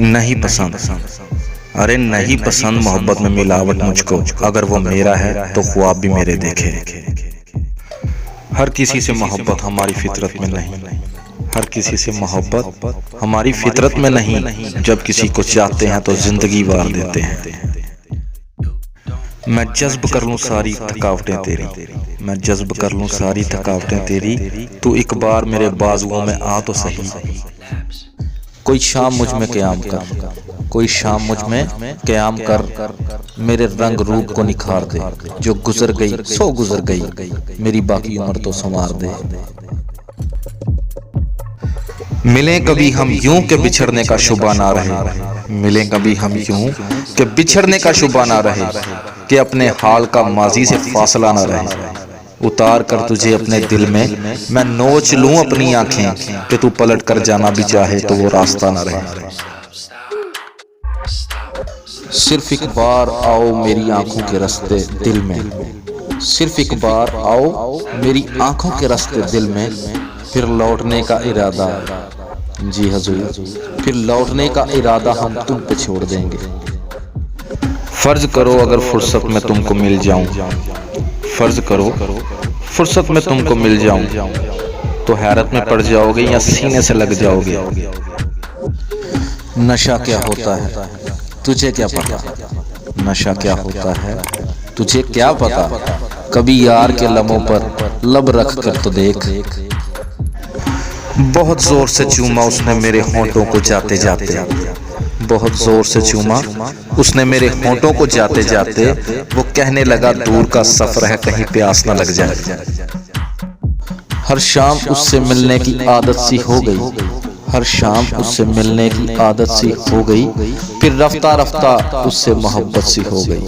नहीं पसंद। अरे नहीं पसंद मोहब्बत में मिलावट मुझको, अगर वो मेरा है तो ख्वाब भी मेरे देखे। हर किसी से मोहब्बत हमारी फितरत में नहीं, हर किसी से मोहब्बत हमारी फितरत में नहीं। जब किसी को चाहते हैं तो जिंदगी वार देते हैं। मैं जज्ब कर लूं सारी थकावटें तेरी, मैं जज्ब कर लूं सारी थकावटें तेरी, तू एक बार मेरे बाजुओं में आ तो सही। कोई शाम मुझ में क़याम कर, कोई शाम मुझ में क़याम कर, मेरे रंग रूप को निखार दे। जो गुजर गई सो गुजर गई, मेरी बाकी उम्र तो संवार दे। मिलें कभी हम यूं के बिछड़ने का शुबा ना रहे, मिलें कभी हम यूं के बिछड़ने का शुबा ना रहे, कि अपने हाल का माजी से फासला ना रहे। उतार कर तुझे अपने दिल में मैं नोच लूं अपनी आंखें, कि तू पलट कर जाना भी चाहे तो वो रास्ता ना रहे। सिर्फ एक बार आओ मेरी आंखों के रास्ते दिल में, सिर्फ एक बार आओ मेरी आंखों के रास्ते दिल में, फिर लौटने का इरादा, जी हजूर, फिर लौटने का इरादा हम तुम पे छोड़ देंगे। फर्ज करो अगर फुर्सत में तुमको मिल जाऊं, फर्ज करो फुर्सत में तुमको मिल जाऊं, तो हैरत में पड़ जाओगे या सीने से लग जाओगे। नशा क्या होता है तुझे क्या पता, नशा क्या होता है तुझे क्या पता, कभी यार के लबों पर लब रख कर तो देख। बहुत जोर से चूमा उसने मेरे होंठों को जाते जाते, बहुत जोर से चूमा उसने मेरे होंठों को जाते जाते, वो कहने लगा दूर का सफर है कहीं प्यास न लग जाए। हर शाम उससे मिलने की आदत सी हो गई, हर शाम उससे मिलने की आदत सी हो गई, फिर रफ्ता रफ्ता उससे मोहब्बत सी हो गई।